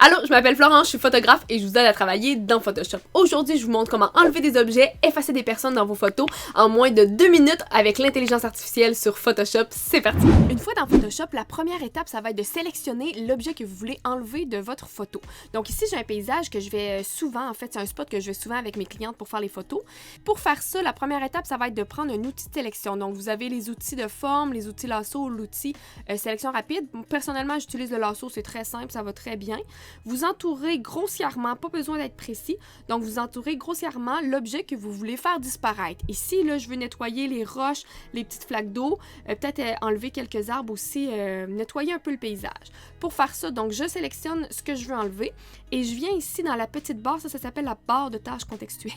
Allô, je m'appelle Florence, je suis photographe et je vous aide à travailler dans Photoshop. Aujourd'hui, je vous montre comment enlever des objets, effacer des personnes dans vos photos en moins de 2 minutes avec l'intelligence artificielle sur Photoshop. C'est parti! Une fois dans Photoshop, la première étape, ça va être de sélectionner l'objet que vous voulez enlever de votre photo. Donc ici, j'ai un paysage que je vais souvent, en fait, c'est un spot que je vais souvent avec mes clientes pour faire les photos. Pour faire ça, la première étape, ça va être de prendre un outil de sélection. Donc vous avez les outils de forme, les outils lasso, l'outil sélection rapide. Personnellement, j'utilise le lasso, c'est très simple, ça va très bien. Vous entourez grossièrement, pas besoin d'être précis, donc vous entourez grossièrement l'objet que vous voulez faire disparaître. Ici, là, je veux nettoyer les roches, les petites flaques d'eau, peut-être enlever quelques arbres aussi, nettoyer un peu le paysage. Pour faire ça, donc je sélectionne ce que je veux enlever et je viens ici dans la petite barre, ça s'appelle la barre de tâches contextuelles.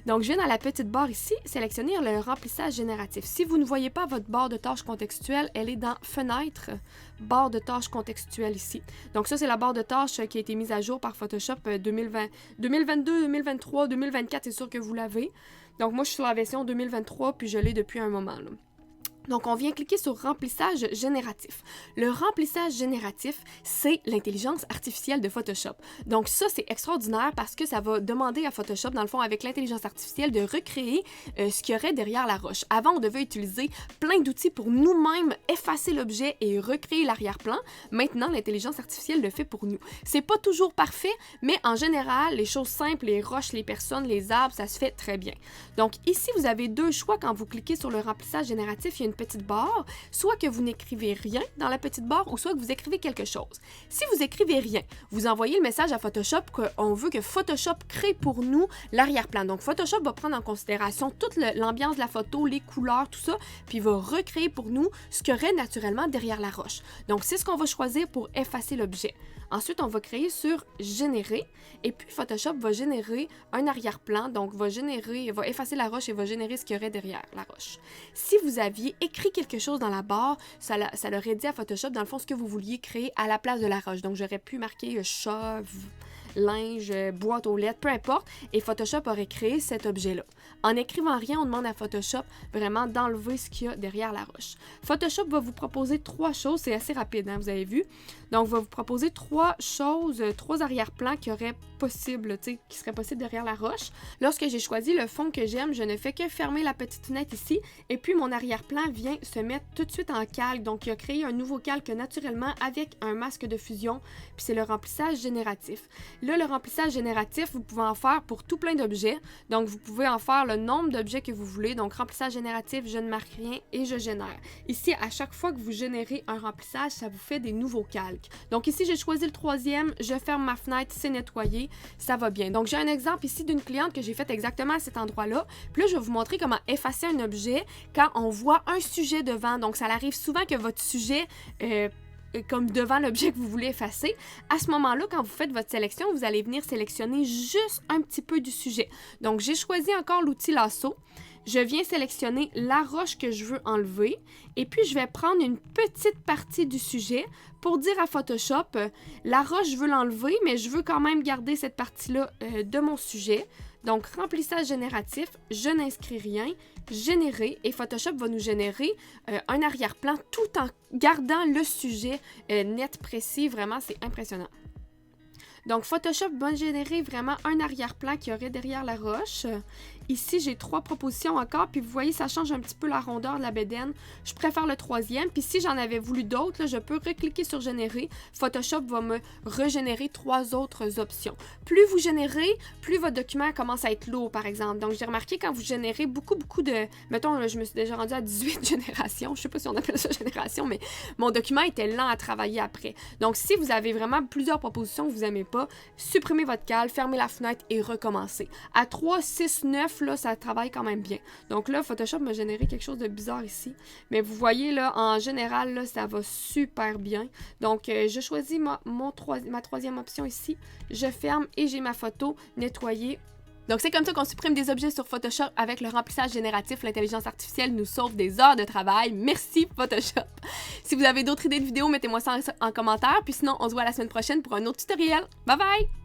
Donc je viens dans la petite barre ici, sélectionner le remplissage génératif. Si vous ne voyez pas votre barre de tâches contextuelles, elle est dans Fenêtre, barre de tâches contextuelle ici. Donc ça, c'est la barre de tâches qui a été mise à jour par Photoshop 2020, 2022, 2023, 2024, c'est sûr que vous l'avez. Donc moi, je suis sur la version 2023, puis je l'ai depuis un moment, là. Donc, on vient cliquer sur remplissage génératif. Le remplissage génératif, c'est l'intelligence artificielle de Photoshop. Donc, ça, c'est extraordinaire parce que ça va demander à Photoshop, dans le fond, avec l'intelligence artificielle, de recréer ce qu'il y aurait derrière la roche. Avant, on devait utiliser plein d'outils pour nous-mêmes effacer l'objet et recréer l'arrière-plan. Maintenant, l'intelligence artificielle le fait pour nous. C'est pas toujours parfait, mais en général, les choses simples, les roches, les personnes, les arbres, ça se fait très bien. Donc, ici, vous avez deux choix quand vous cliquez sur le remplissage génératif. Il y a une petite barre, soit que vous n'écrivez rien dans la petite barre ou soit que vous écrivez quelque chose. Si vous écrivez rien, vous envoyez le message à Photoshop qu'on veut que Photoshop crée pour nous l'arrière-plan. Donc Photoshop va prendre en considération toute l'ambiance de la photo, les couleurs, tout ça, puis il va recréer pour nous ce qu'il y aurait naturellement derrière la roche. Donc c'est ce qu'on va choisir pour effacer l'objet. Ensuite, on va créer sur générer et puis Photoshop va générer un arrière-plan, donc va effacer la roche et va générer ce qu'il y aurait derrière la roche. Si vous aviez écrit quelque chose dans la barre, ça l'aurait dit à Photoshop, dans le fond, ce que vous vouliez créer à la place de la roche. Donc, j'aurais pu marquer chat, linge, boîte aux lettres, peu importe, et Photoshop aurait créé cet objet-là. En écrivant rien, on demande à Photoshop vraiment d'enlever ce qu'il y a derrière la roche. Photoshop va vous proposer 3 choses, c'est assez rapide, hein, vous avez vu. Donc, va vous proposer 3 choses, 3 arrière-plans qui seraient possibles derrière la roche. Lorsque j'ai choisi le fond que j'aime, je ne fais que fermer la petite fenêtre ici, et puis mon arrière-plan vient se mettre tout de suite en calque. Donc, il a créé un nouveau calque naturellement avec un masque de fusion, puis c'est le remplissage génératif. Là, le remplissage génératif, vous pouvez en faire pour tout plein d'objets. Donc, vous pouvez en faire le nombre d'objets que vous voulez. Donc, remplissage génératif, je ne marque rien et je génère. Ici, à chaque fois que vous générez un remplissage, ça vous fait des nouveaux calques. Donc, ici, j'ai choisi le 3e. Je ferme ma fenêtre, c'est nettoyé. Ça va bien. Donc, j'ai un exemple ici d'une cliente que j'ai fait exactement à cet endroit-là. Puis là, je vais vous montrer comment effacer un objet quand on voit un sujet devant. Donc, ça arrive souvent que votre sujet comme devant l'objet que vous voulez effacer. À ce moment-là, quand vous faites votre sélection, vous allez venir sélectionner juste un petit peu du sujet. Donc, j'ai choisi encore l'outil lasso. Je viens sélectionner la roche que je veux enlever et puis je vais prendre une petite partie du sujet pour dire à Photoshop, la roche, je veux l'enlever, mais je veux quand même garder cette partie-là de mon sujet. Donc, remplissage génératif, je n'inscris rien, générer, et Photoshop va nous générer un arrière-plan tout en gardant le sujet net, précis. Vraiment, c'est impressionnant. Donc, Photoshop va générer vraiment un arrière-plan qui aurait derrière la roche. Ici, j'ai 3 propositions encore, puis vous voyez, ça change un petit peu la rondeur de la bédaine. Je préfère le 3e, puis si j'en avais voulu d'autres, là, je peux recliquer sur générer. Photoshop va me régénérer 3 autres options. Plus vous générez, plus votre document commence à être lourd, par exemple. Donc, j'ai remarqué quand vous générez beaucoup de... Mettons, là, je me suis déjà rendue à 18 générations. Je sais pas si on appelle ça génération, mais mon document était lent à travailler après. Donc, si vous avez vraiment plusieurs propositions que vous n'aimez pas, supprimez votre cale, fermez la fenêtre et recommencez. À 3, 6, 9, là, ça travaille quand même bien. Donc là, Photoshop m'a généré quelque chose de bizarre ici. Mais vous voyez, là, en général, là, ça va super bien. Donc, je choisis ma 3e option ici. Je ferme et j'ai ma photo nettoyée. Donc, c'est comme ça qu'on supprime des objets sur Photoshop avec le remplissage génératif. L'intelligence artificielle nous sauve des heures de travail. Merci, Photoshop! Si vous avez d'autres idées de vidéos, mettez-moi ça en commentaire. Puis sinon, on se voit la semaine prochaine pour un autre tutoriel. Bye bye!